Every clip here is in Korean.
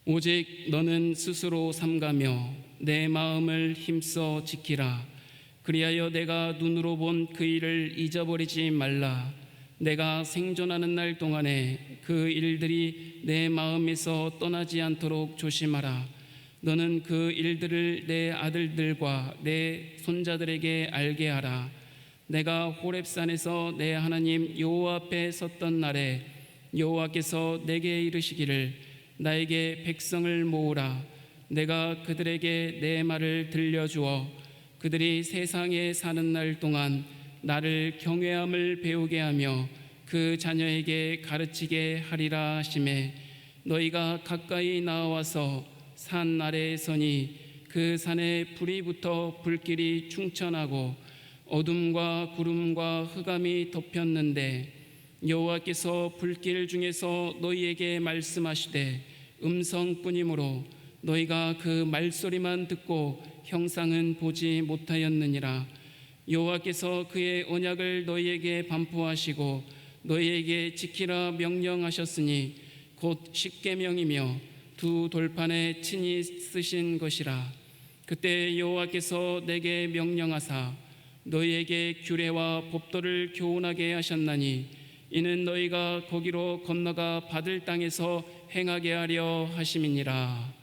오직 너는 스스로 삼가며 내 마음을 힘써 지키라. 그리하여 내가 눈으로 본 그 일을 잊어버리지 말라. 내가 생존하는 날 동안에 그 일들이 내 마음에서 떠나지 않도록 조심하라. 너는 그 일들을 내 아들들과 내 손자들에게 알게 하라. 내가 호렙산에서 내 하나님 여호와 앞에 섰던 날에 여호와께서 내게 이르시기를 나에게 백성을 모으라. 내가 그들에게 내 말을 들려주어 그들이 세상에 사는 날 동안 나를 경외함을 배우게 하며 그 자녀에게 가르치게 하리라 하시매, 너희가 가까이 나와서 산 아래에 서니 그 산에 불이 붙어 불길이 충천하고 어둠과 구름과 흑암이 덮였는데 여호와께서 불길 중에서 너희에게 말씀하시되 음성뿐이므로 너희가 그 말소리만 듣고 형상은 보지 못하였느니라. 여호와께서 그의 언약을 너희에게 반포하시고 너희에게 지키라 명령하셨으니 곧 십계명이며 두 돌판에 친히 쓰신 것이라. 그때 여호와께서 내게 명령하사 너희에게 규례와 법도를 교훈하게 하셨나니 이는 너희가 거기로 건너가 받을 땅에서 행하게 하려 하심이니라.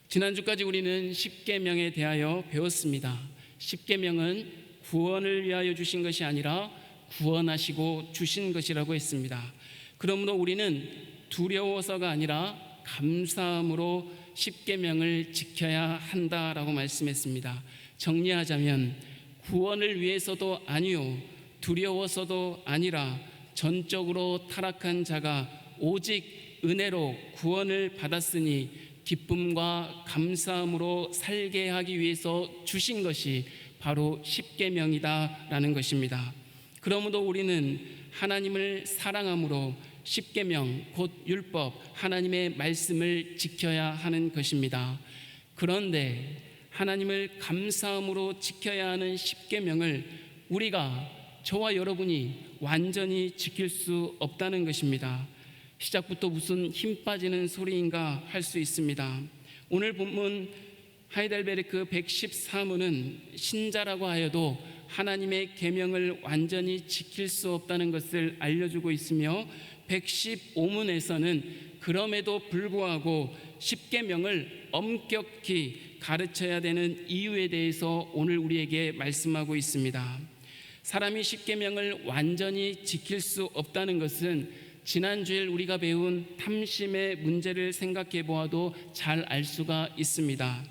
지난주까지 우리는 십계명에 대하여 배웠습니다. 십계명은 구원을 위하여 주신 것이 아니라 구원하시고 주신 것이라고 했습니다. 그러므로 우리는 두려워서가 아니라 감사함으로 십계명을 지켜야 한다라고 말씀했습니다. 정리하자면 구원을 위해서도 아니요 두려워서도 아니라 전적으로 타락한 자가 오직 은혜로 구원을 받았으니 기쁨과 감사함으로 살게 하기 위해서 주신 것이 바로 십계명이다라는 것입니다. 그러므로 우리는 하나님을 사랑함으로 십계명 곧 율법 하나님의 말씀을 지켜야 하는 것입니다. 그런데 하나님을 감사함으로 지켜야 하는 십계명을 우리가 저와 여러분이 완전히 지킬 수 없다는 것입니다. 시작부터 무슨 힘 빠지는 소리인가 할 수 있습니다. 오늘 본문 하이델베르크 114문은 신자라고 하여도 하나님의 계명을 완전히 지킬 수 없다는 것을 알려주고 있으며 115문에서는 그럼에도 불구하고 십계명을 엄격히 가르쳐야 되는 이유에 대해서 오늘 우리에게 말씀하고 있습니다. 사람이 십계명을 완전히 지킬 수 없다는 것은 지난주에 우리가 배운 탐심의 문제를 생각해 보아도 잘 알 수가 있습니다.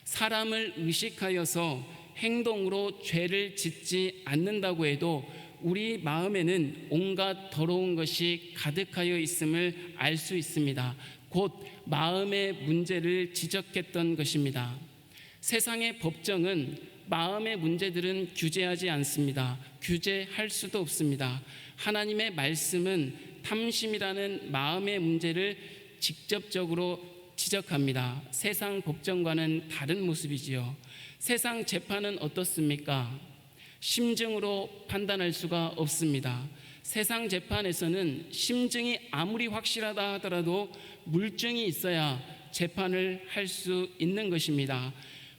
사람을 의식하여서 행동으로 죄를 짓지 않는다고 해도 우리 마음에는 온갖 더러운 것이 가득하여 있음을 알 수 있습니다. 곧 마음의 문제를 지적했던 것입니다. 세상의 법정은 마음의 문제들은 규제하지 않습니다. 규제할 수도 없습니다. 하나님의 말씀은 탐심이라는 마음의 문제를 직접적으로 지적합니다. 세상 법정과는 다른 모습이지요. 세상 재판은 어떻습니까? 심증으로 판단할 수가 없습니다. 세상 재판에서는 심증이 아무리 확실하다 하더라도 물증이 있어야 재판을 할 수 있는 것입니다.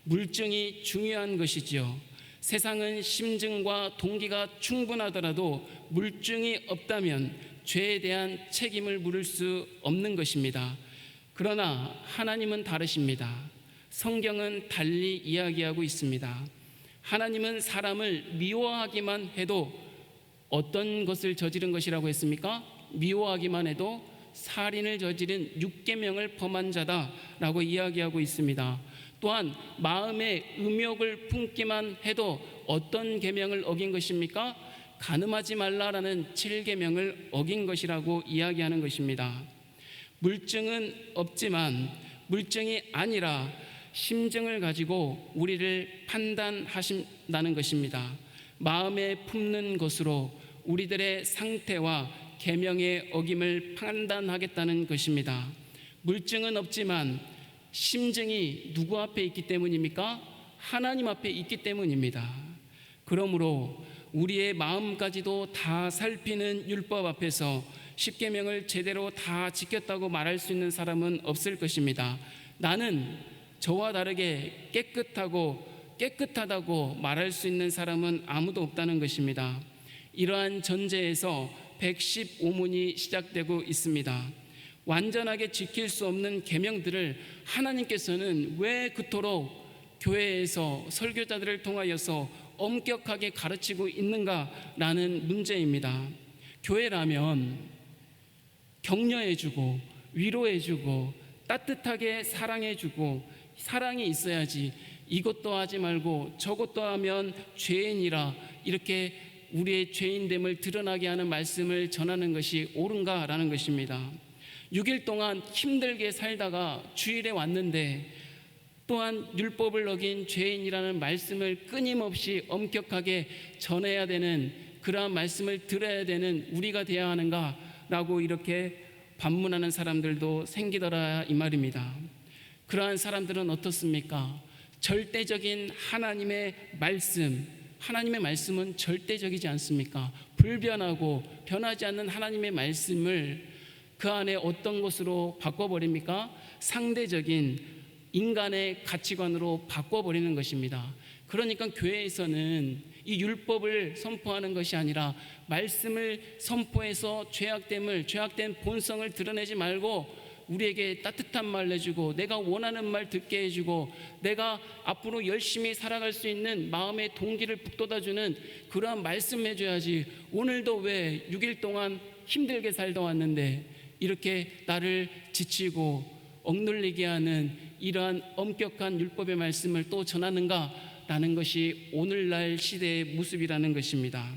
물증이 중요한 것이지요. 세상은 심증과 동기가 충분하더라도 물증이 없다면 죄에 대한 책임을 물을 수 없는 것입니다. 그러나 하나님은 다르십니다. 성경은 달리 이야기하고 있습니다. 하나님은 사람을 미워하기만 해도 어떤 것을 저지른 것이라고 했습니까? 미워하기만 해도 살인을 저지른 6계명을 범한 자다라고 이야기하고 있습니다. 또한 마음에 음욕을 품기만 해도 어떤 계명을 어긴 것입니까? 간음하지 말라라는 7계명을 어긴 것이라고 이야기하는 것입니다. 물증은 없지만 물증이 아니라 심증을 가지고 우리를 판단하신다는 것입니다. 마음에 품는 것으로 우리들의 상태와 계명의 어김을 판단하겠다는 것입니다. 물증은 없지만 심증이 누구 앞에 있기 때문입니까? 하나님 앞에 있기 때문입니다. 그러므로 우리의 마음까지도 다 살피는 율법 앞에서 십계명을 제대로 다 지켰다고 말할 수 있는 사람은 없을 것입니다. 나는 저와 다르게 깨끗하다고 말할 수 있는 사람은 아무도 없다는 것입니다. 이러한 전제에서 115문이 시작되고 있습니다. 완전하게 지킬 수 없는 계명들을 하나님께서는 왜 그토록 교회에서 설교자들을 통하여서 엄격하게 가르치고 있는가라는 문제입니다. 교회라면 격려해주고 위로해주고 따뜻하게 사랑해주고 사랑이 있어야지 이것도 하지 말고 저것도 하면 죄인이라 이렇게 우리의 죄인됨을 드러나게 하는 말씀을 전하는 것이 옳은가라는 것입니다. 6일 동안 힘들게 살다가 주일에 왔는데 또한 율법을 어긴 죄인이라는 말씀을 끊임없이 엄격하게 전해야 되는 그러한 말씀을 들어야 되는 우리가 되어야 하는가라고 이렇게 반문하는 사람들도 생기더라 이 말입니다. 그러한 사람들은 어떻습니까? 절대적인 하나님의 말씀은 절대적이지 않습니까? 불변하고 변하지 않는 하나님의 말씀을 그 안에 어떤 것으로 바꿔버립니까? 상대적인 인간의 가치관으로 바꿔버리는 것입니다. 그러니까 교회에서는 이 율법을 선포하는 것이 아니라 말씀을 선포해서 죄악된 본성을 드러내지 말고 우리에게 따뜻한 말 해주고 내가 원하는 말 듣게 해주고 내가 앞으로 열심히 살아갈 수 있는 마음의 동기를 북돋아주는 그러한 말씀 해줘야지. 오늘도 왜 6일 동안 힘들게 살다 왔는데 이렇게 나를 지치고 억눌리게 하는 이러한 엄격한 율법의 말씀을 또 전하는가라는 것이 오늘날 시대의 모습이라는 것입니다.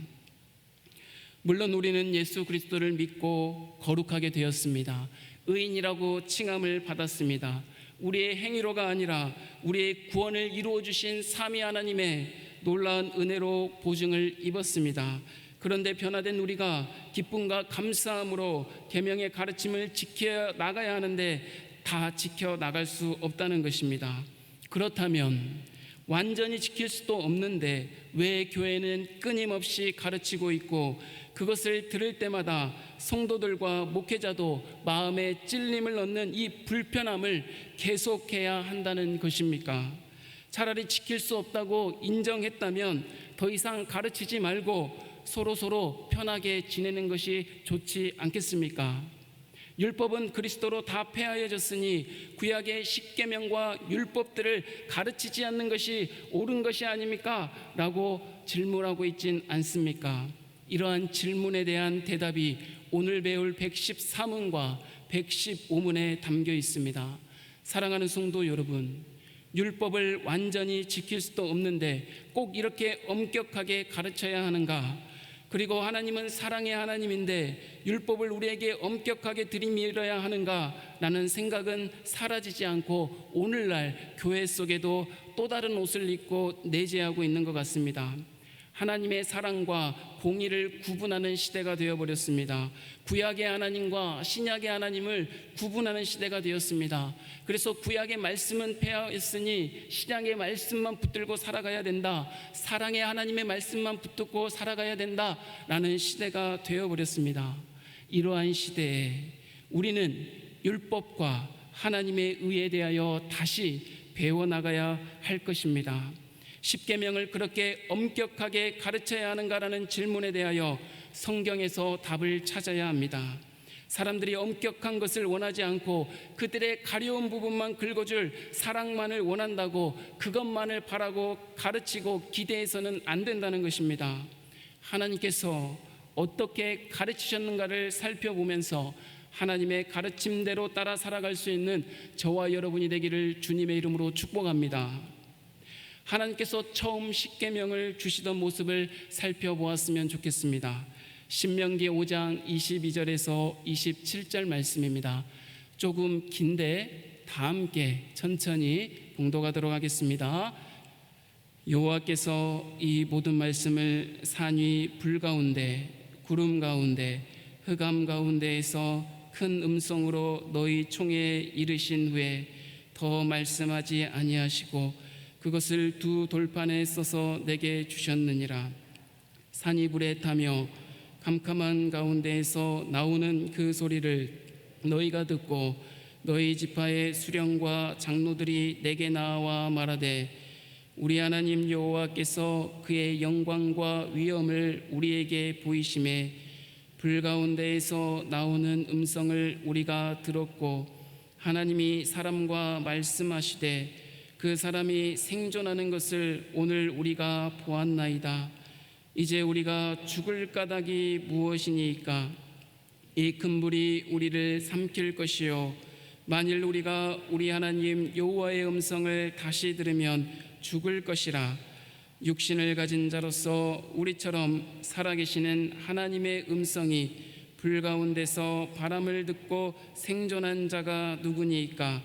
물론 우리는 예수 그리스도를 믿고 거룩하게 되었습니다. 의인이라고 칭함을 받았습니다. 우리의 행위로가 아니라 우리의 구원을 이루어 주신 삼위 하나님의 놀라운 은혜로 보증을 입었습니다. 그런데 변화된 우리가 기쁨과 감사함으로 계명의 가르침을 지켜 나가야 하는데 다 지켜 나갈 수 없다는 것입니다. 그렇다면 완전히 지킬 수도 없는데 왜 교회는 끊임없이 가르치고 있고 그것을 들을 때마다 성도들과 목회자도 마음에 찔림을 얻는 이 불편함을 계속해야 한다는 것입니까? 차라리 지킬 수 없다고 인정했다면 더 이상 가르치지 말고 서로 편하게 지내는 것이 좋지 않겠습니까? 율법은 그리스도로 다 폐하여졌으니 구약의 십계명과 율법들을 가르치지 않는 것이 옳은 것이 아닙니까? 라고 질문하고 있진 않습니까? 이러한 질문에 대한 대답이 오늘 배울 113문과 115문에 담겨 있습니다. 사랑하는 성도 여러분, 율법을 완전히 지킬 수도 없는데 꼭 이렇게 엄격하게 가르쳐야 하는가? 그리고 하나님은 사랑의 하나님인데 율법을 우리에게 엄격하게 들이밀어야 하는가? 라는 생각은 사라지지 않고 오늘날 교회 속에도 또 다른 옷을 입고 내재하고 있는 것 같습니다. 하나님의 사랑과 공의를 구분하는 시대가 되어버렸습니다. 구약의 하나님과 신약의 하나님을 구분하는 시대가 되었습니다. 그래서 구약의 말씀은 폐하였으니 신약의 말씀만 붙들고 살아가야 된다. 사랑의 하나님의 말씀만 붙들고 살아가야 된다라는 시대가 되어버렸습니다. 이러한 시대에 우리는 율법과 하나님의 의에 대하여 다시 배워나가야 할 것입니다. 십계명을 그렇게 엄격하게 가르쳐야 하는가라는 질문에 대하여 성경에서 답을 찾아야 합니다. 사람들이 엄격한 것을 원하지 않고 그들의 가려운 부분만 긁어줄 사랑만을 원한다고 그것만을 바라고 가르치고 기대해서는 안 된다는 것입니다. 하나님께서 어떻게 가르치셨는가를 살펴보면서 하나님의 가르침대로 따라 살아갈 수 있는 저와 여러분이 되기를 주님의 이름으로 축복합니다. 하나님께서 처음 십계명을 주시던 모습을 살펴보았으면 좋겠습니다. 신명기 5장 22절에서 27절 말씀입니다. 조금 긴데 다 함께 천천히 봉독하도록 하겠습니다. 여호와께서 이 모든 말씀을 산 위 불 가운데 구름 가운데 흑암 가운데에서 큰 음성으로 너희 총회에 이르신 후에 더 말씀하지 아니하시고 그것을 두 돌판에 써서 내게 주셨느니라. 산이 불에 타며 캄캄한 가운데에서 나오는 그 소리를 너희가 듣고 너희 지파의 수령과 장로들이 내게 나와 말하되 우리 하나님 여호와께서 그의 영광과 위엄을 우리에게 보이심에 불 가운데에서 나오는 음성을 우리가 들었고 하나님이 사람과 말씀하시되 그 사람이 생존하는 것을 오늘 우리가 보았나이다. 이제 우리가 죽을 까닭이 무엇이니까? 이 큰 불이 우리를 삼킬 것이요 만일 우리가 우리 하나님 여호와의 음성을 다시 들으면 죽을 것이라. 육신을 가진 자로서 우리처럼 살아계시는 하나님의 음성이 불 가운데서 바람을 듣고 생존한 자가 누구니까?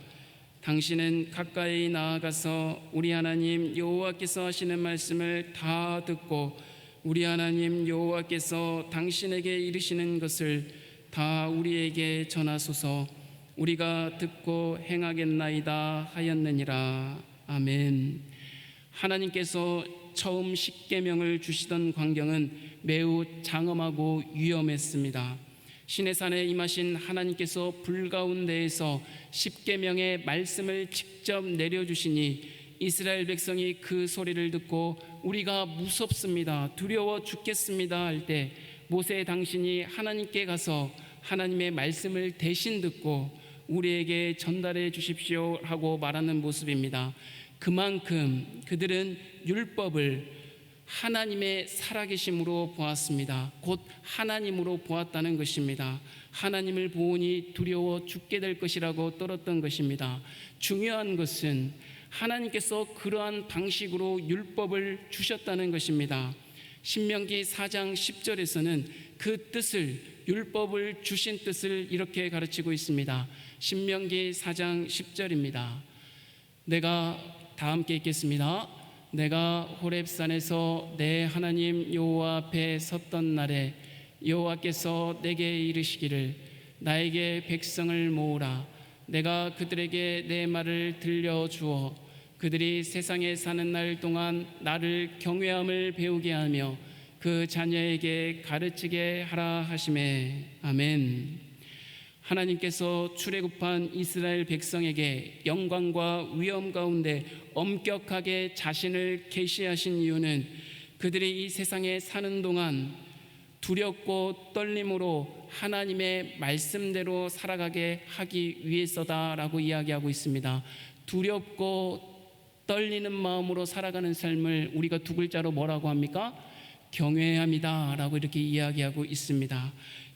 당신은 가까이 나아가서 우리 하나님 여호와께서 하시는 말씀을 다 듣고 우리 하나님 여호와께서 당신에게 이르시는 것을 다 우리에게 전하소서. 우리가 듣고 행하겠나이다 하였느니라. 아멘. 하나님께서 처음 십계명을 주시던 광경은 매우 장엄하고 위험했습니다. 시내산에 임하신 하나님께서 불 가운데에서 십계명의 말씀을 직접 내려주시니 이스라엘 백성이 그 소리를 듣고 우리가 무섭습니다, 두려워 죽겠습니다 할 때 모세 당신이 하나님께 가서 하나님의 말씀을 대신 듣고 우리에게 전달해 주십시오 하고 말하는 모습입니다. 그만큼 그들은 율법을 하나님의 살아계심으로 보았습니다. 곧 하나님으로 보았다는 것입니다. 하나님을 보니 두려워 죽게 될 것이라고 떨었던 것입니다. 중요한 것은 하나님께서 그러한 방식으로 율법을 주셨다는 것입니다. 신명기 4장 10절에서는 그 뜻을, 율법을 주신 뜻을 이렇게 가르치고 있습니다. 신명기 4장 10절입니다. 내가 다 함께 읽겠습니다. 내가 호렙산에서 내 하나님 여호와 앞에 섰던 날에 여호와께서 내게 이르시기를 나에게 백성을 모으라. 내가 그들에게 내 말을 들려주어 그들이 세상에 사는 날 동안 나를 경외함을 배우게 하며 그 자녀에게 가르치게 하라 하시매. 아멘. 하나님께서 출애굽한 이스라엘 백성에게 영광과 위엄 가운데 엄격하게 자신을 계시하신 이유는 그들이 이 세상에 사는 동안 두렵고 떨림으로 하나님의 말씀대로 살아가게 하기 위해서다라고 이야기하고 있습니다. 두렵고 떨리는 마음으로 살아가는 삶을 우리가 두 글자로 뭐라고 합니까? 경외함이다 라고 이렇게 이야기하고 있습니다.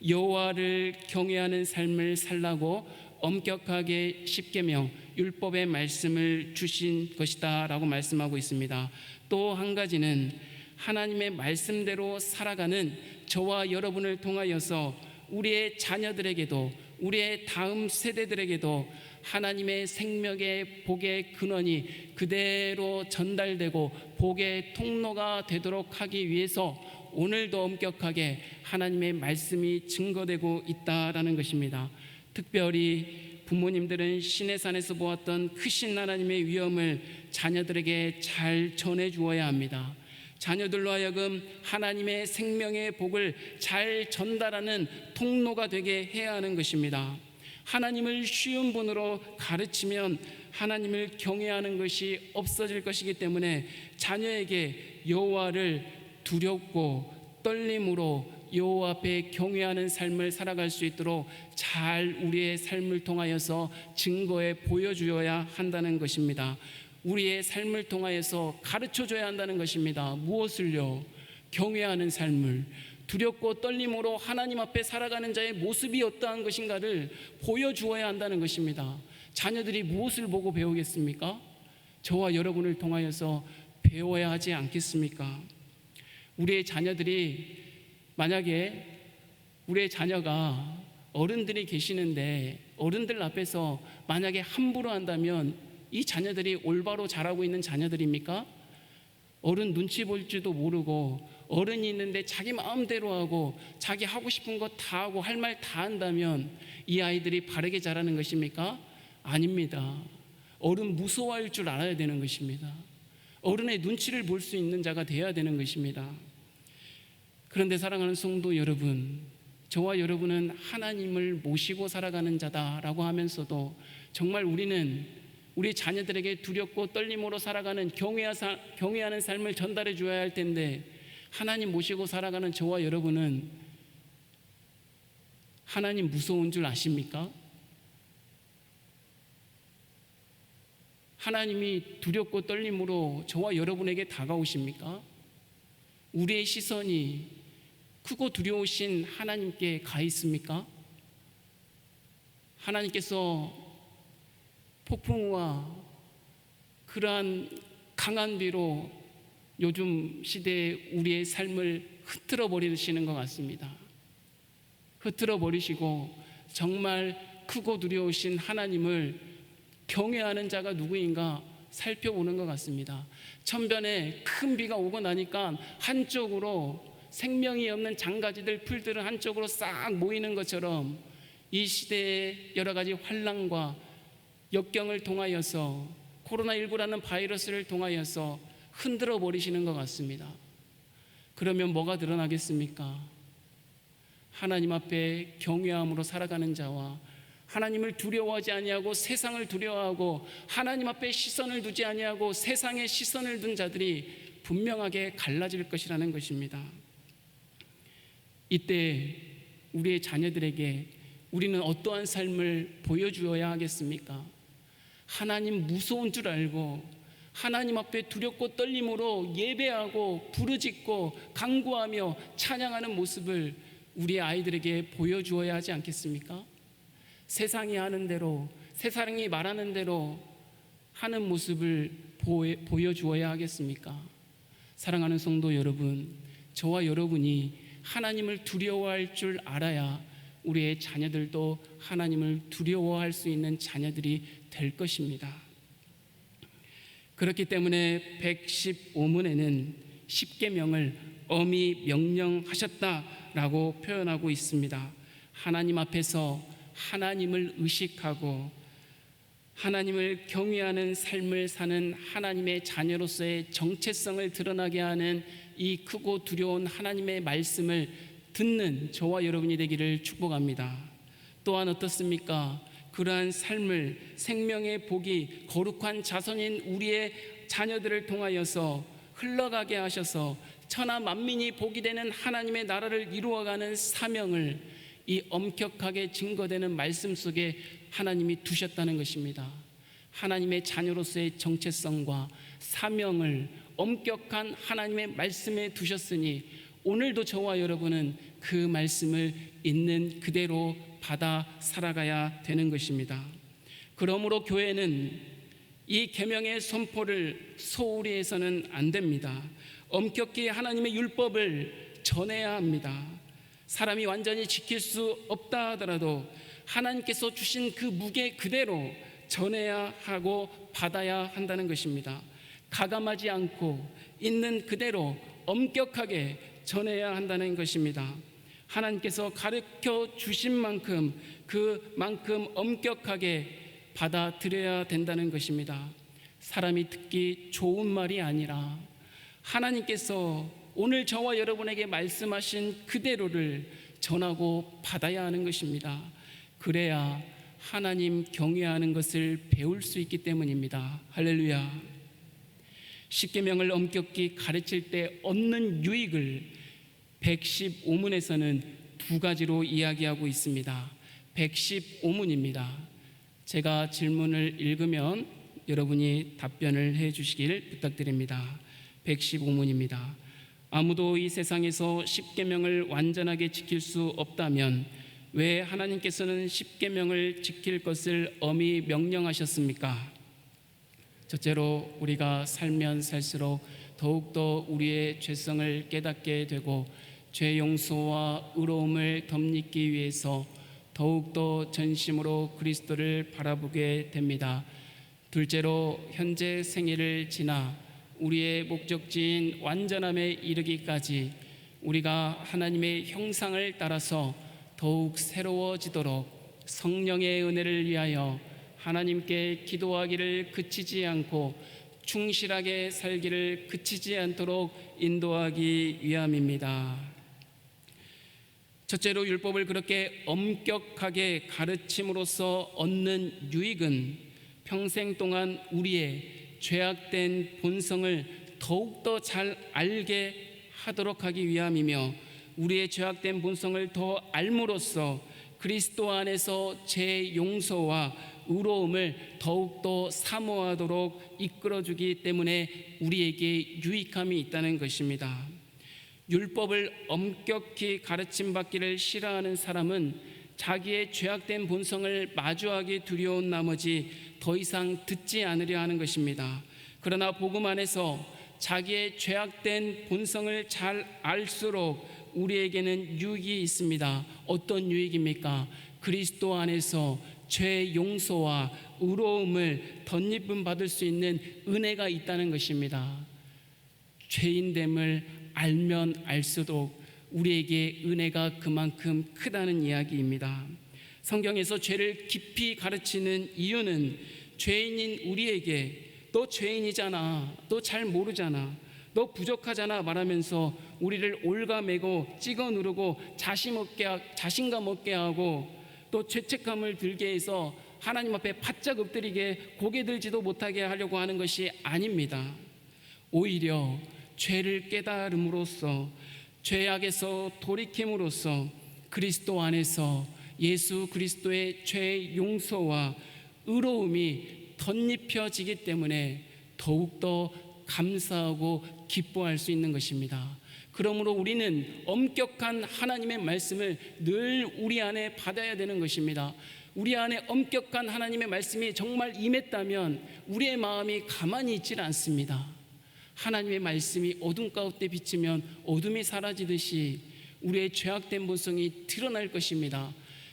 여호와를 경외하는 삶을 살라고 엄격하게 십계명 율법의 말씀을 주신 것이다 라고 말씀하고 있습니다. 또 한 가지는 하나님의 말씀대로 살아가는 저와 여러분을 통하여서 우리의 자녀들에게도 우리의 다음 세대들에게도 하나님의 생명의 복의 근원이 그대로 전달되고 복의 통로가 되도록 하기 위해서 오늘도 엄격하게 하나님의 말씀이 증거되고 있다라는 것입니다. 특별히 부모님들은 시내산에서 보았던 크신 하나님의 위엄을 자녀들에게 잘 전해 주어야 합니다. 자녀들로 하여금 하나님의 생명의 복을 잘 전달하는 통로가 되게 해야 하는 것입니다. 하나님을 쉬운 분으로 가르치면 하나님을 경외하는 것이 없어질 것이기 때문에 자녀에게 여호와를 두렵고 떨림으로 여호와 앞에 경외하는 삶을 살아갈 수 있도록 잘 우리의 삶을 통하여서 증거해 보여주어야 한다는 것입니다. 우리의 삶을 통하여서 가르쳐줘야 한다는 것입니다. 무엇을요? 경외하는 삶을, 두렵고 떨림으로 하나님 앞에 살아가는 자의 모습이 어떠한 것인가를 보여주어야 한다는 것입니다. 자녀들이 무엇을 보고 배우겠습니까? 저와 여러분을 통하여서 배워야 하지 않겠습니까? 우리의 자녀들이 만약에 우리의 자녀가 어른들이 계시는데 어른들 앞에서 만약에 함부로 한다면 이 자녀들이 올바로 자라고 있는 자녀들입니까? 어른 눈치 볼 줄도 모르고 어른이 있는데 자기 마음대로 하고 자기 하고 싶은 거 다 하고 할 말 다 한다면 이 아이들이 바르게 자라는 것입니까? 아닙니다. 어른 무서워할 줄 알아야 되는 것입니다. 어른의 눈치를 볼 수 있는 자가 되어야 되는 것입니다. 그런데 사랑하는 성도 여러분, 저와 여러분은 하나님을 모시고 살아가는 자다라고 하면서도 정말 우리는 우리 자녀들에게 두렵고 떨림으로 살아가는 경외하는 삶을 전달해 줘야 할 텐데, 하나님 모시고 살아가는 저와 여러분은 하나님 무서운 줄 아십니까? 하나님이 두렵고 떨림으로 저와 여러분에게 다가오십니까? 우리의 시선이 크고 두려우신 하나님께 가 있습니까? 하나님께서 폭풍우와 그러한 강한 비로 요즘 시대에 우리의 삶을 흐트러 버리시는 것 같습니다. 흐트러 버리시고 정말 크고 두려우신 하나님을 경외하는 자가 누구인가 살펴보는 것 같습니다. 천변에 큰 비가 오고 나니까 한쪽으로 생명이 없는 장가지들, 풀들은 한쪽으로 싹 모이는 것처럼 이 시대의 여러 가지 환난과 역경을 통하여서, 코로나19라는 바이러스를 통하여서 흔들어 버리시는 것 같습니다. 그러면 뭐가 드러나겠습니까? 하나님 앞에 경외함으로 살아가는 자와 하나님을 두려워하지 아니하고 세상을 두려워하고 하나님 앞에 시선을 두지 아니하고 세상에 시선을 둔 자들이 분명하게 갈라질 것이라는 것입니다. 이때 우리의 자녀들에게 우리는 어떠한 삶을 보여주어야 하겠습니까? 하나님 무서운 줄 알고 하나님 앞에 두렵고 떨림으로 예배하고 부르짖고 간구하며 찬양하는 모습을 우리 아이들에게 보여주어야 하지 않겠습니까? 세상이 하는 대로, 세상이 말하는 대로 하는 모습을 보여주어야 하겠습니까? 사랑하는 성도 여러분, 저와 여러분이 하나님을 두려워할 줄 알아야 우리의 자녀들도 하나님을 두려워할 수 있는 자녀들이 될 것입니다. 그렇기 때문에 115문에는 십계명을 엄히 명령하셨다라고 표현하고 있습니다. 하나님 앞에서 하나님을 의식하고 하나님을 경외하는 삶을 사는 하나님의 자녀로서의 정체성을 드러나게 하는 이 크고 두려운 하나님의 말씀을 듣는 저와 여러분이 되기를 축복합니다. 또한 어떻습니까? 그러한 삶을 생명의 복이 거룩한 자손인 우리의 자녀들을 통하여서 흘러가게 하셔서 천하 만민이 복이 되는 하나님의 나라를 이루어가는 사명을 이 엄격하게 증거되는 말씀 속에 하나님이 두셨다는 것입니다. 하나님의 자녀로서의 정체성과 사명을 엄격한 하나님의 말씀에 두셨으니 오늘도 저와 여러분은 그 말씀을 있는 그대로 받아 살아가야 되는 것입니다. 그러므로 교회는 이 계명의 선포를 소홀히 해서는 안 됩니다. 엄격히 하나님의 율법을 전해야 합니다. 사람이 완전히 지킬 수 없다 하더라도 하나님께서 주신 그 무게 그대로 전해야 하고 받아야 한다는 것입니다. 가감하지 않고 있는 그대로 엄격하게 전해야 한다는 것입니다. 하나님께서 가르쳐 주신 만큼 그만큼 엄격하게 받아들여야 된다는 것입니다. 사람이 듣기 좋은 말이 아니라 하나님께서 오늘 저와 여러분에게 말씀하신 그대로를 전하고 받아야 하는 것입니다. 그래야 하나님 경외하는 것을 배울 수 있기 때문입니다. 할렐루야. 십계명을 엄격히 가르칠 때 얻는 유익을 115문에서는 두 가지로 이야기하고 있습니다. 115문입니다. 제가 질문을 읽으면 여러분이 답변을 해 주시길 부탁드립니다. 115문입니다. 아무도 이 세상에서 십계명을 완전하게 지킬 수 없다면 왜 하나님께서는 십계명을 지킬 것을 엄히 명령하셨습니까? 첫째로 우리가 살면 살수록 더욱더 우리의 죄성을 깨닫게 되고 죄 용서와 의로움을 덧입기 위해서 더욱더 전심으로 그리스도를 바라보게 됩니다. 둘째로 현재 생애를 지나 우리의 목적지인 완전함에 이르기까지 우리가 하나님의 형상을 따라서 더욱 새로워지도록 성령의 은혜를 위하여 하나님께 기도하기를 그치지 않고 충실하게 살기를 그치지 않도록 인도하기 위함입니다. 첫째로 율법을 그렇게 엄격하게 가르침으로써 얻는 유익은 평생 동안 우리의 죄악된 본성을 더욱더 잘 알게 하도록 하기 위함이며, 우리의 죄악된 본성을 더 알므로써 그리스도 안에서 죄 용서와 의로움을 더욱더 사모하도록 이끌어주기 때문에 우리에게 유익함이 있다는 것입니다. 율법을 엄격히 가르침받기를 싫어하는 사람은 자기의 죄악된 본성을 마주하기 두려운 나머지 더 이상 듣지 않으려 하는 것입니다. 그러나 복음 안에서 자기의 죄악된 본성을 잘 알수록 우리에게는 유익이 있습니다. 어떤 유익입니까? 그리스도 안에서 죄 용서와 의로움을 덧입음 받을 수 있는 은혜가 있다는 것입니다. 죄인됨을 알면 알수록 우리에게 은혜가 그만큼 크다는 이야기입니다. 성경에서 죄를 깊이 가르치는 이유는 죄인인 우리에게 너 죄인이잖아, 너 잘 모르잖아, 너 부족하잖아 말하면서 우리를 올가매고 찍어 누르고 자신감 없게 하고 또 죄책감을 들게 해서 하나님 앞에 바짝 엎드리게 고개 들지도 못하게 하려고 하는 것이 아닙니다. 오히려 죄를 깨달음으로써, 죄악에서 돌이킴으로써 그리스도 안에서 예수 그리스도의 죄 용서와 의로움이 덧입혀지기 때문에 더욱더 감사하고 기뻐할 수 있는 것입니다. 그러므로 우리는 엄격한 하나님의 말씀을 늘 우리 안에 받아야 되는 것입니다. 우리 안에 엄격한 하나님의 말씀이 정말 임했다면 우리의 마음이 가만히 있질 않습니다. 하나님의 말씀이 어둠 가운데 비치면 어둠이 사라지듯이 우리의 죄악된 본성이 드러날 것입니다.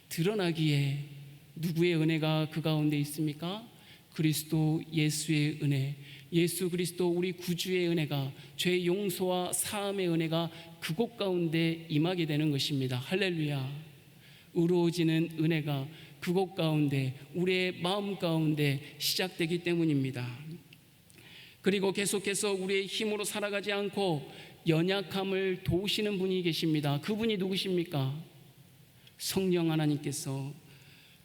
드러나기에 누구의 은혜가 그 가운데 있습니까? 그리스도 예수의 은혜, 예수 그리스도 우리 구주의 은혜가, 죄 용서와 사함의 은혜가 그곳 가운데 임하게 되는 것입니다. 할렐루야. 의로워지는 은혜가 그곳 가운데, 우리의 마음 가운데 시작되기 때문입니다. 그리고 계속해서 우리의 힘으로 살아가지 않고 연약함을 도우시는 분이 계십니다. 그분이 누구십니까? 성령 하나님께서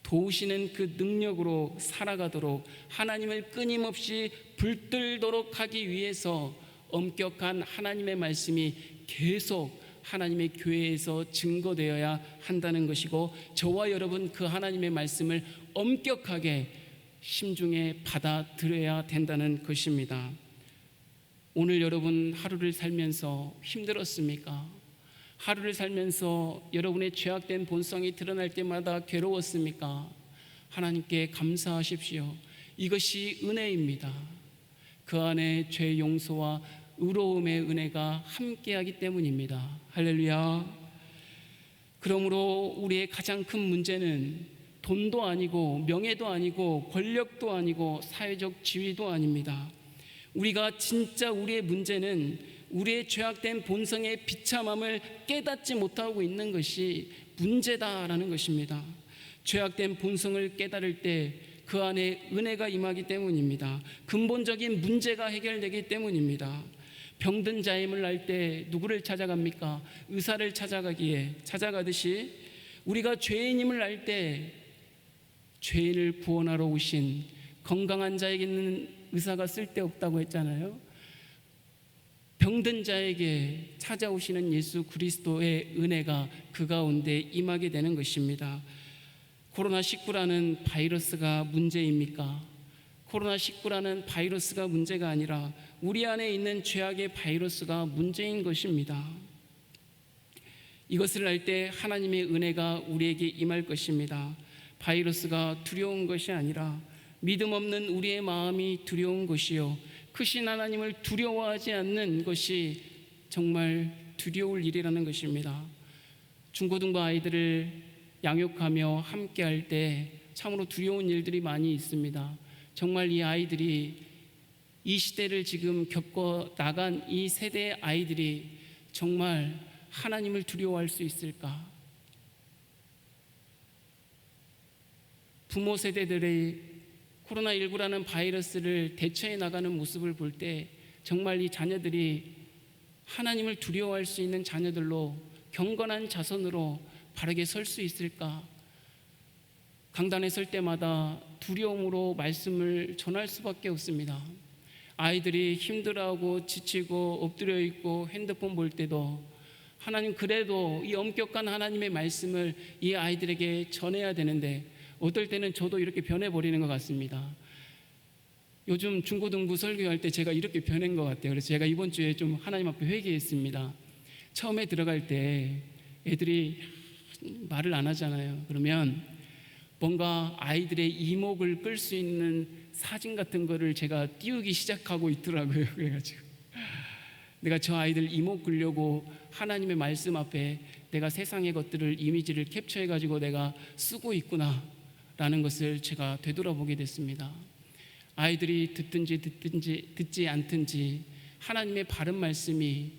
도우시는 그 능력으로 살아가도록, 하나님을 끊임없이 붙들도록 하기 위해서 엄격한 하나님의 말씀이 계속 하나님의 교회에서 증거되어야 한다는 것이고, 저와 여러분 그 하나님의 말씀을 엄격하게 심중에 받아들여야 된다는 것입니다. 오늘 여러분 하루를 살면서 힘들었습니까? 하루를 살면서 여러분의 죄악된 본성이 드러날 때마다 괴로웠습니까? 하나님께 감사하십시오. 이것이 은혜입니다. 그 안에 죄 용서와 의로움의 은혜가 함께하기 때문입니다. 할렐루야. 그러므로 우리의 가장 큰 문제는 돈도 아니고 명예도 아니고 권력도 아니고 사회적 지위도 아닙니다. 우리가 진짜 우리의 문제는 우리의 죄악된 본성의 비참함을 깨닫지 못하고 있는 것이 문제다라는 것입니다. 죄악된 본성을 깨달을 때 그 안에 은혜가 임하기 때문입니다. 근본적인 문제가 해결되기 때문입니다. 병든 자임을 알 때 누구를 찾아갑니까? 의사를 찾아가듯이 우리가 죄인임을 알 때 죄인을 구원하러 오신 건강한 자에게는 의사가 쓸데없다고 했잖아요. 병든 자에게 찾아오시는 예수 그리스도의 은혜가 그 가운데 임하게 되는 것입니다. 코로나19라는 바이러스가 문제입니까? 코로나19라는 바이러스가 문제가 아니라 우리 안에 있는 죄악의 바이러스가 문제인 것입니다. 이것을 알 때 하나님의 은혜가 우리에게 임할 것입니다. 바이러스가 두려운 것이 아니라 믿음 없는 우리의 마음이 두려운 것이요, 크신 하나님을 두려워하지 않는 것이 정말 두려울 일이라는 것입니다. 중고등부 아이들을 양육하며 함께 할 때 참으로 두려운 일들이 많이 있습니다. 정말 이 아이들이, 이 시대를 지금 겪어 나간 이 세대의 아이들이 정말 하나님을 두려워할 수 있을까? 부모 세대들의 코로나19라는 바이러스를 대처해 나가는 모습을 볼 때 정말 이 자녀들이 하나님을 두려워할 수 있는 자녀들로, 경건한 자손으로 바르게 설 수 있을까? 강단에 설 때마다 두려움으로 말씀을 전할 수밖에 없습니다. 아이들이 힘들어하고 지치고 엎드려 있고 핸드폰 볼 때도 하나님, 그래도 이 엄격한 하나님의 말씀을 이 아이들에게 전해야 되는데 어떨 때는 저도 이렇게 변해버리는 것 같습니다. 요즘 중고등부 설교할 때 제가 이렇게 변한 것 같아요. 그래서 제가 이번 주에 좀 하나님 앞에 회개했습니다. 처음에 들어갈 때 애들이 말을 안 하잖아요. 그러면 뭔가 아이들의 이목을 끌 수 있는 사진 같은 거를 제가 띄우기 시작하고 있더라고요. 그래가지고 내가 저 아이들 이목 끌려고 하나님의 말씀 앞에 내가 세상의 것들을, 이미지를 캡처해가지고 내가 쓰고 있구나 라는 것을 제가 되돌아보게 됐습니다. 아이들이 듣든지 듣지 않든지 하나님의 바른 말씀이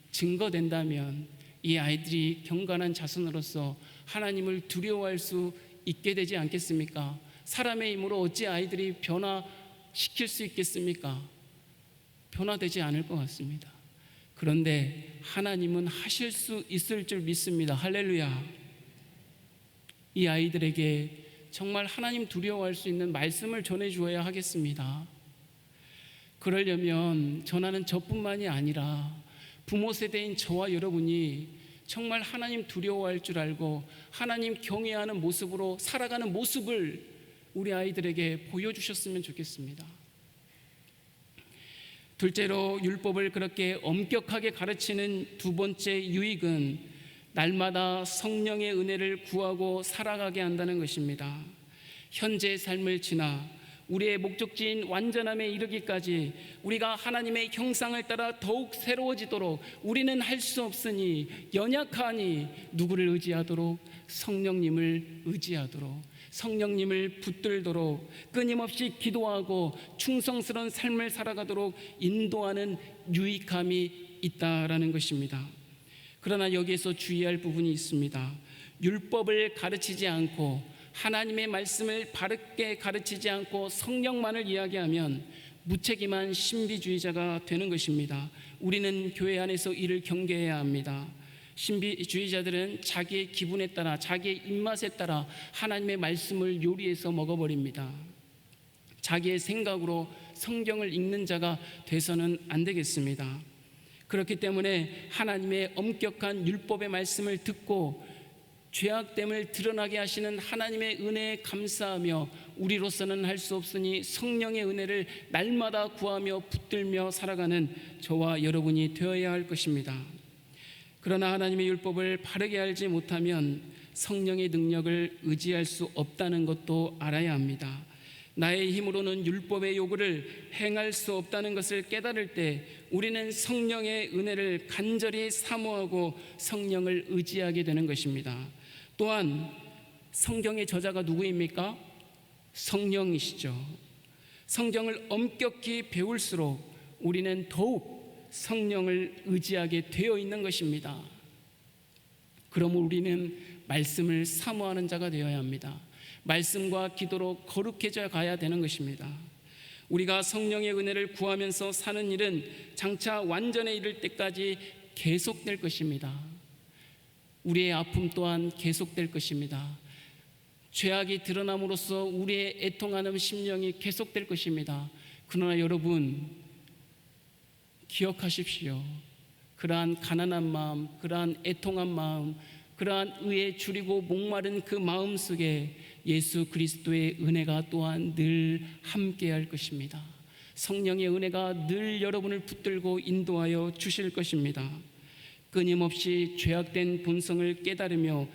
증거된다면 이 아이들이 경건한 자손으로서 하나님을 두려워할 수 있게 되지 않겠습니까? 사람의 힘으로 어찌 아이들이 변화시킬 수 있겠습니까? 변화되지 않을 것 같습니다. 그런데 하나님은 하실 수 있을 줄 믿습니다. 할렐루야. 이 아이들에게 정말 하나님 두려워할 수 있는 말씀을 전해주어야 하겠습니다. 그러려면 전하는 저뿐만이 아니라 부모 세대인 저와 여러분이 정말 하나님 두려워할 줄 알고 하나님 경외하는 모습으로 살아가는 모습을 우리 아이들에게 보여주셨으면 좋겠습니다. 둘째로, 율법을 그렇게 엄격하게 가르치는 두 번째 유익은 날마다 성령의 은혜를 구하고 살아가게 한다는 것입니다. 현재의 삶을 지나 우리의 목적지인 완전함에 이르기까지 우리가 하나님의 형상을 따라 더욱 새로워지도록 우리는 할 수 없으니 연약하니 누구를 의지하도록? 성령님을 의지하도록, 성령님을 붙들도록 끊임없이 기도하고 충성스러운 삶을 살아가도록 인도하는 유익함이 있다라는 것입니다. 그러나 여기에서 주의할 부분이 있습니다. 율법을 가르치지 않고 하나님의 말씀을 바르게 가르치지 않고 성령만을 이야기하면 무책임한 신비주의자가 되는 것입니다. 우리는 교회 안에서 이를 경계해야 합니다. 신비주의자들은 자기의 기분에 따라, 자기의 입맛에 따라 하나님의 말씀을 요리해서 먹어버립니다. 자기의 생각으로 성경을 읽는 자가 돼서는 안 되겠습니다. 그렇기 때문에 하나님의 엄격한 율법의 말씀을 듣고 죄악됨을 드러나게 하시는 하나님의 은혜에 감사하며 우리로서는 할 수 없으니 성령의 은혜를 날마다 구하며 붙들며 살아가는 저와 여러분이 되어야 할 것입니다. 그러나 하나님의 율법을 바르게 알지 못하면 성령의 능력을 의지할 수 없다는 것도 알아야 합니다. 나의 힘으로는 율법의 요구를 행할 수 없다는 것을 깨달을 때 우리는 성령의 은혜를 간절히 사모하고 성령을 의지하게 되는 것입니다. 또한 성경의 저자가 누구입니까? 성령이시죠. 성경을 엄격히 배울수록 우리는 더욱 성령을 의지하게 되어 있는 것입니다. 그러므로 우리는 말씀을 사모하는 자가 되어야 합니다. 말씀과 기도로 거룩해져 가야 되는 것입니다. 우리가 성령의 은혜를 구하면서 사는 일은 장차 완전에 이를 때까지 계속될 것입니다. 우리의 아픔 또한 계속될 것입니다. 죄악이 드러남으로써 우리의 애통하는 심령이 계속될 것입니다. 그러나 여러분 기억하십시오. 그러한 가난한 마음, 그러한 애통한 마음, 그러한 의에 줄이고 목마른 그 마음 속에 예수 그리스도의 은혜가 또한 늘 함께할 것입니다. 성령의 은혜가 늘 여러분을 붙들고 인도하여 주실 것입니다. 끊임없이 죄악된 본성을 깨달으며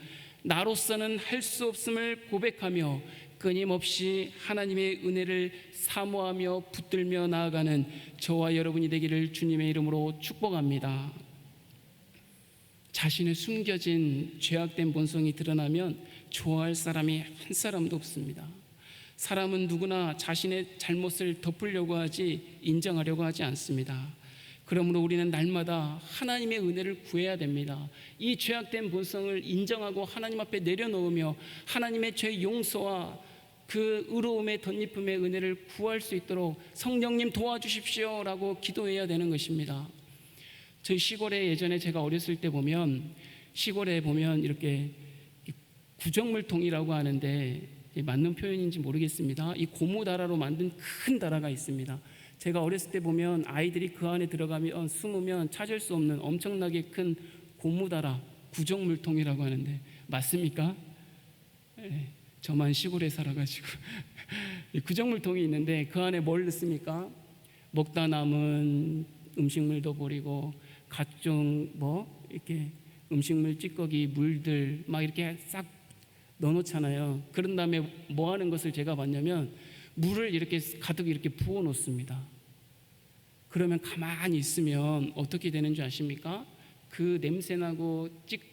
나로서는 할 수 없음을 고백하며 끊임없이 하나님의 은혜를 사모하며 붙들며 나아가는 저와 여러분이 되기를 주님의 이름으로 축복합니다. 자신의 숨겨진 죄악된 본성이 드러나면 좋아할 사람이 한 사람도 없습니다. 사람은 누구나 자신의 잘못을 덮으려고 하지 인정하려고 하지 않습니다. 그러므로 우리는 날마다 하나님의 은혜를 구해야 됩니다. 이 죄악된 본성을 인정하고 하나님 앞에 내려놓으며 하나님의 죄 용서와 그 의로움의 덧입음의 은혜를 구할 수 있도록 성령님 도와주십시오 라고 기도해야 되는 것입니다. 저희 시골에 예전에 제가 어렸을 때 보면, 시골에 보면 이렇게 구정물통이라고 하는데 맞는 표현인지 모르겠습니다. 이 고무다라로 만든 큰 다라가 있습니다. 제가 어렸을 때 보면 아이들이 그 안에 들어가면 숨으면 찾을 수 없는 엄청나게 큰 고무다라, 구정물통이라고 하는데 맞습니까? 네, 저만 시골에 살아가지고 이 구정물통이 있는데 그 안에 뭘 넣습니까? 먹다 남은 음식물도 버리고 각종 이렇게 음식물 찌꺼기 물들 막 이렇게 싹 넣어놓잖아요. 그런 다음에 뭐 하는 것을 제가 봤냐면 물을 이렇게 가득 이렇게 부어 놓습니다. 그러면 가만히 있으면 어떻게 되는 줄 아십니까? 그 냄새나고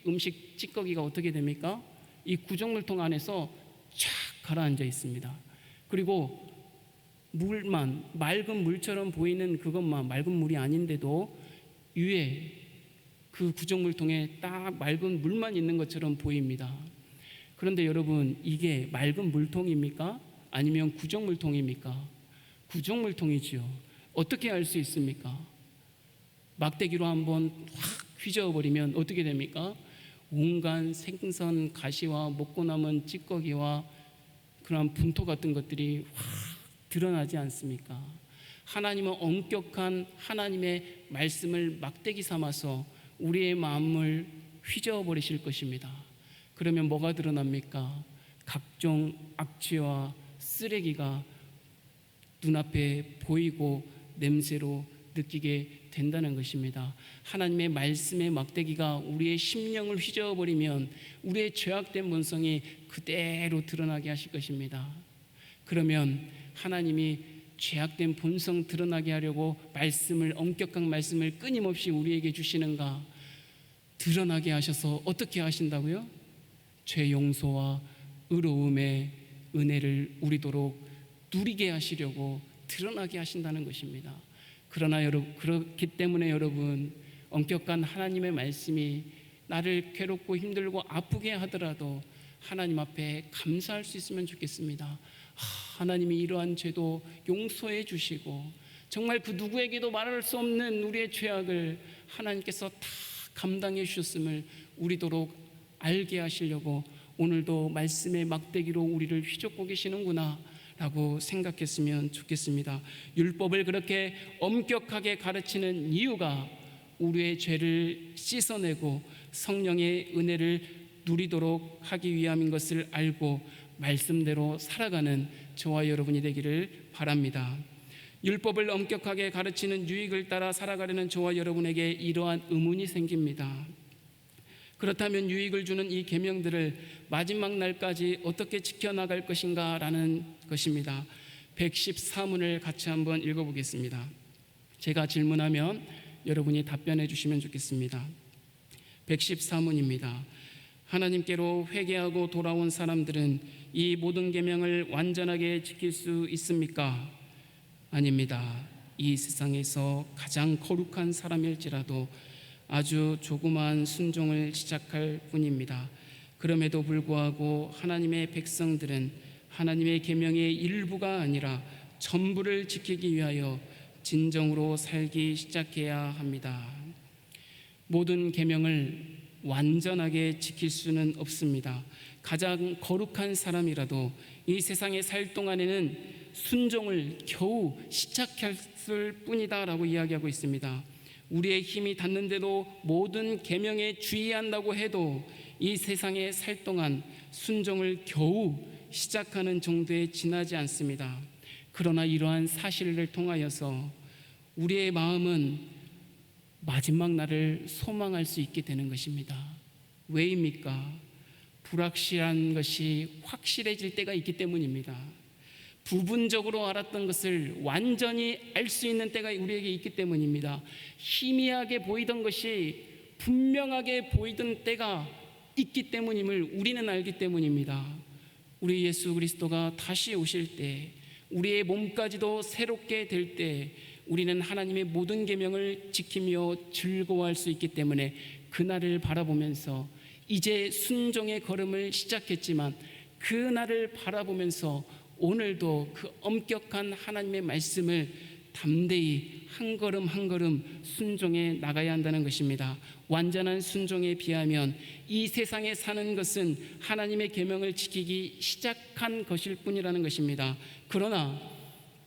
음식 찌꺼기가 어떻게 됩니까? 이 구정물통 안에서 쫙 가라앉아 있습니다. 그리고 물만, 맑은 물처럼 보이는 그것만, 맑은 물이 아닌데도 위에 그 구정물통에 딱 맑은 물만 있는 것처럼 보입니다. 그런데 여러분, 이게 맑은 물통입니까? 아니면 구정물통입니까? 구정물통이지요. 어떻게 알 수 있습니까? 막대기로 한번 확 휘저어버리면 어떻게 됩니까? 온갖 생선, 가시와 먹고 남은 찌꺼기와 그런 분토 같은 것들이 확 드러나지 않습니까? 하나님은 엄격한 하나님의 말씀을 막대기 삼아서 우리의 마음을 휘저어버리실 것입니다. 그러면 뭐가 드러납니까? 각종 악취와 쓰레기가 눈앞에 보이고 냄새로 느끼게 된다는 것입니다. 하나님의 말씀의 막대기가 우리의 심령을 휘저어버리면 우리의 죄악된 본성이 그대로 드러나게 하실 것입니다. 그러면 하나님이 죄악된 본성 드러나게 하려고 말씀을, 엄격한 말씀을 끊임없이 우리에게 주시는가? 드러나게 하셔서 어떻게 하신다고요? 죄 용서와 의로움의 은혜를 우리도록 누리게 하시려고 드러나게 하신다는 것입니다. 그러나 그렇기 때문에 여러분, 엄격한 하나님의 말씀이 나를 괴롭고 힘들고 아프게 하더라도 하나님 앞에 감사할 수 있으면 좋겠습니다. 하나님이 이러한 죄도 용서해 주시고 정말 그 누구에게도 말할 수 없는 우리의 죄악을 하나님께서 다 감당해 주셨음을 우리도록 알게 하시려고 오늘도 말씀의 막대기로 우리를 휘젓고 계시는구나 라고 생각했으면 좋겠습니다. 율법을 그렇게 엄격하게 가르치는 이유가 우리의 죄를 씻어내고 성령의 은혜를 누리도록 하기 위함인 것을 알고 말씀대로 살아가는 저와 여러분이 되기를 바랍니다. 율법을 엄격하게 가르치는 유익을 따라 살아가려는 저와 여러분에게 이러한 의문이 생깁니다. 그렇다면 유익을 주는 이 계명들을 마지막 날까지 어떻게 지켜나갈 것인가 라는 것입니다. 114문을 같이 한번 읽어보겠습니다. 제가 질문하면 여러분이 답변해 주시면 좋겠습니다. 114문입니다. 하나님께로 회개하고 돌아온 사람들은 이 모든 계명을 완전하게 지킬 수 있습니까? 아닙니다. 이 세상에서 가장 거룩한 사람일지라도 아주 조그마한 순종을 시작할 뿐입니다. 그럼에도 불구하고 하나님의 백성들은 하나님의 계명의 일부가 아니라 전부를 지키기 위하여 진정으로 살기 시작해야 합니다. 모든 계명을 완전하게 지킬 수는 없습니다. 가장 거룩한 사람이라도 이 세상에 살 동안에는 순종을 겨우 시작했을 뿐이다 라고 이야기하고 있습니다. 우리의 힘이 닿는데도 모든 계명에 주의한다고 해도 이 세상에 살 동안 순종을 겨우 시작하는 정도에 지나지 않습니다. 그러나 이러한 사실을 통하여서 우리의 마음은 마지막 날을 소망할 수 있게 되는 것입니다. 왜입니까? 불확실한 것이 확실해질 때가 있기 때문입니다. 부분적으로 알았던 것을 완전히 알 수 있는 때가 우리에게 있기 때문입니다. 희미하게 보이던 것이 분명하게 보이던 때가 있기 때문임을 우리는 알기 때문입니다. 우리 예수 그리스도가 다시 오실 때, 우리의 몸까지도 새롭게 될 때 우리는 하나님의 모든 계명을 지키며 즐거워할 수 있기 때문에 그날을 바라보면서 이제 순종의 걸음을 시작했지만 그날을 바라보면서 오늘도 그 엄격한 하나님의 말씀을 담대히 한 걸음 한 걸음 순종해 나가야 한다는 것입니다. 완전한 순종에 비하면 이 세상에 사는 것은 하나님의 계명을 지키기 시작한 것일 뿐이라는 것입니다. 그러나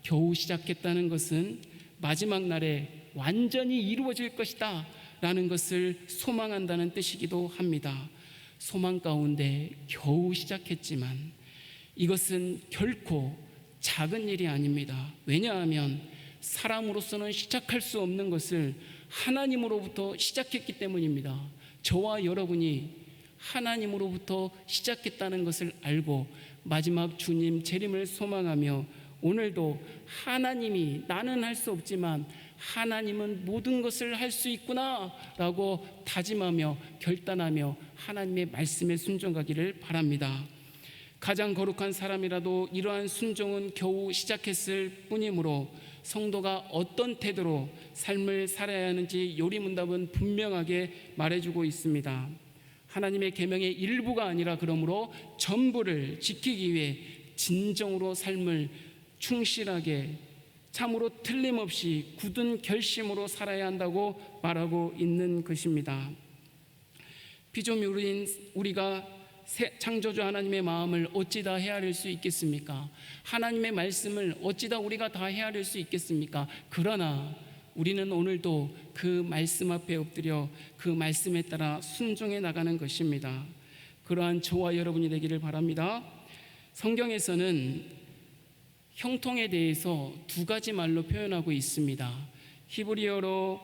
겨우 시작했다는 것은 마지막 날에 완전히 이루어질 것이다 라는 것을 소망한다는 뜻이기도 합니다. 소망 가운데 겨우 시작했지만 이것은 결코 작은 일이 아닙니다. 왜냐하면 사람으로서는 시작할 수 없는 것을 하나님으로부터 시작했기 때문입니다. 저와 여러분이 하나님으로부터 시작했다는 것을 알고 마지막 주님 재림을 소망하며 오늘도 하나님이 나는 할 수 없지만 하나님은 모든 것을 할 수 있구나 라고 다짐하며 결단하며 하나님의 말씀에 순종하기를 바랍니다. 가장 거룩한 사람이라도 이러한 순종은 겨우 시작했을 뿐이므로 성도가 어떤 태도로 삶을 살아야 하는지 요리문답은 분명하게 말해주고 있습니다. 하나님의 계명의 일부가 아니라 그러므로 전부를 지키기 위해 진정으로 삶을 충실하게 참으로 틀림없이 굳은 결심으로 살아야 한다고 말하고 있는 것입니다. 피조물인 우리가 창조주 하나님의 마음을 어찌 다 헤아릴 수 있겠습니까? 하나님의 말씀을 어찌 다 우리가 다 헤아릴 수 있겠습니까? 그러나 우리는 오늘도 그 말씀 앞에 엎드려 그 말씀에 따라 순종해 나가는 것입니다. 그러한 저와 여러분이 되기를 바랍니다. 성경에서는 형통에 대해서 두 가지 말로 표현하고 있습니다. 히브리어로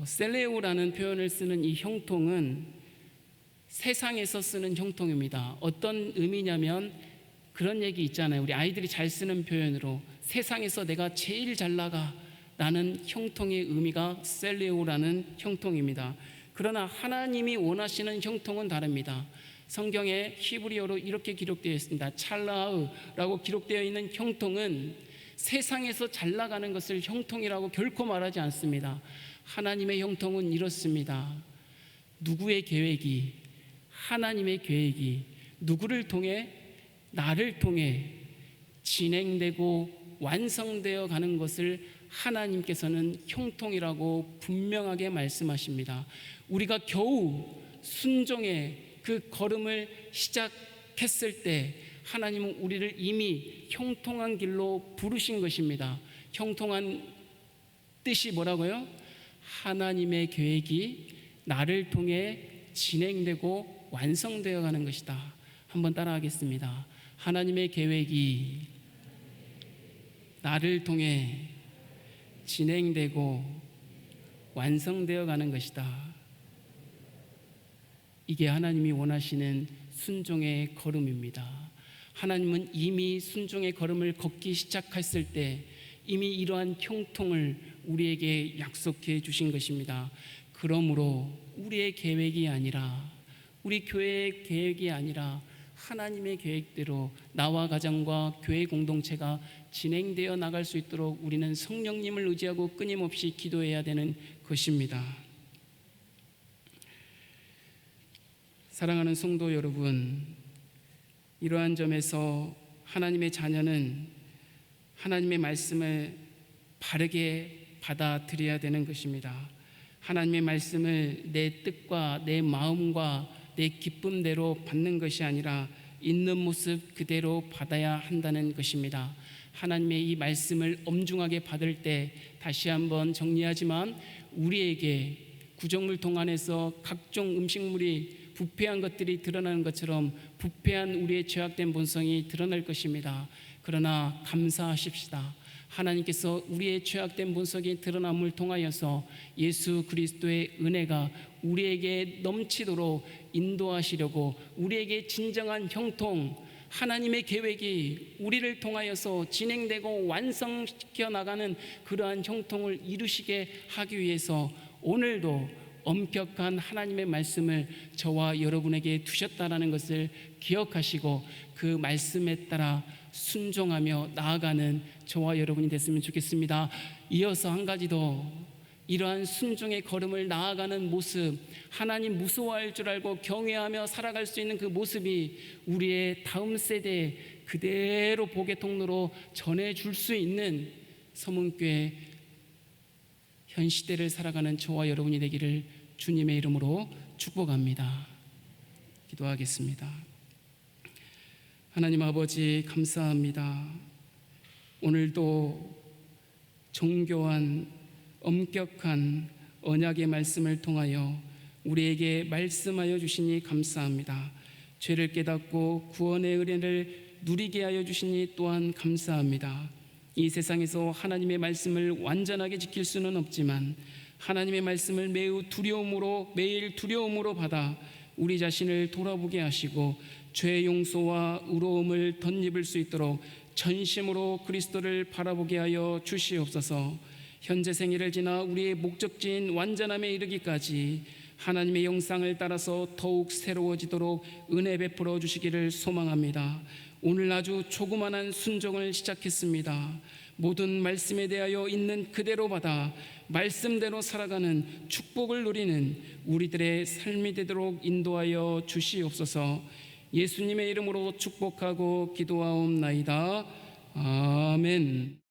셀레우라는 표현을 쓰는 이 형통은 세상에서 쓰는 형통입니다. 어떤 의미냐면 그런 얘기 있잖아요. 우리 아이들이 잘 쓰는 표현으로 세상에서 내가 제일 잘 나가 라는 형통의 의미가 셀레오라는 형통입니다. 그러나 하나님이 원하시는 형통은 다릅니다. 성경에 히브리어로 이렇게 기록되어 있습니다. 찰라흐라고 기록되어 있는 형통은 세상에서 잘 나가는 것을 형통이라고 결코 말하지 않습니다. 하나님의 형통은 이렇습니다. 누구의 계획이, 하나님의 계획이 누구를 통해, 나를 통해 진행되고 완성되어 가는 것을 하나님께서는 형통이라고 분명하게 말씀하십니다. 우리가 겨우 순종의 그 걸음을 시작했을 때 하나님은 우리를 이미 형통한 길로 부르신 것입니다. 형통한 뜻이 뭐라고요? 하나님의 계획이 나를 통해 진행되고 완성되어 가는 것이다. 한번 따라하겠습니다. 하나님의 계획이 나를 통해 진행되고 완성되어 가는 것이다. 이게 하나님이 원하시는 순종의 걸음입니다. 하나님은 이미 순종의 걸음을 걷기 시작했을 때 이미 이러한 형통을 우리에게 약속해 주신 것입니다. 그러므로 우리의 계획이 아니라, 우리 교회의 계획이 아니라 하나님의 계획대로 나와 가정과 교회 공동체가 진행되어 나갈 수 있도록 우리는 성령님을 의지하고 끊임없이 기도해야 되는 것입니다. 사랑하는 성도 여러분, 이러한 점에서 하나님의 자녀는 하나님의 말씀을 바르게 받아들여야 되는 것입니다. 하나님의 말씀을 내 뜻과 내 마음과 내 기쁨대로 받는 것이 아니라 있는 모습 그대로 받아야 한다는 것입니다. 하나님의 이 말씀을 엄중하게 받을 때 다시 한번 정리하지만 우리에게 구정물 통 안에서 각종 음식물이 부패한 것들이 드러나는 것처럼 부패한 우리의 죄악된 본성이 드러날 것입니다. 그러나 감사하십시다. 하나님께서 우리의 죄악된 본성이 드러남을 통하여서 예수 그리스도의 은혜가 우리에게 넘치도록 인도하시려고 우리에게 진정한 형통, 하나님의 계획이 우리를 통하여서 진행되고 완성시켜 나가는 그러한 형통을 이루시게 하기 위해서 오늘도 엄격한 하나님의 말씀을 저와 여러분에게 두셨다는 것을 기억하시고 그 말씀에 따라 순종하며 나아가는 저와 여러분이 됐으면 좋겠습니다. 이어서 한 가지 더, 이러한 순종의 걸음을 나아가는 모습, 하나님 무서워할 줄 알고 경외하며 살아갈 수 있는 그 모습이 우리의 다음 세대에 그대로 복의 통로로 전해줄 수 있는 서문교회 현 시대를 살아가는 저와 여러분이 되기를 주님의 이름으로 축복합니다. 기도하겠습니다. 하나님 아버지, 감사합니다. 오늘도 정교한 엄격한 언약의 말씀을 통하여 우리에게 말씀하여 주시니 감사합니다. 죄를 깨닫고 구원의 은혜를 누리게 하여 주시니 또한 감사합니다. 이 세상에서 하나님의 말씀을 완전하게 지킬 수는 없지만 하나님의 말씀을 매일 두려움으로 받아 우리 자신을 돌아보게 하시고 죄의 용서와 의로움을 덧입을 수 있도록 전심으로 그리스도를 바라보게 하여 주시옵소서. 현재 생애를 지나 우리의 목적지인 완전함에 이르기까지 하나님의 영상을 따라서 더욱 새로워지도록 은혜 베풀어 주시기를 소망합니다. 오늘 아주 조그만한 순종을 시작했습니다. 모든 말씀에 대하여 있는 그대로 받아 말씀대로 살아가는 축복을 누리는 우리들의 삶이 되도록 인도하여 주시옵소서. 예수님의 이름으로 축복하고 기도하옵나이다. 아멘.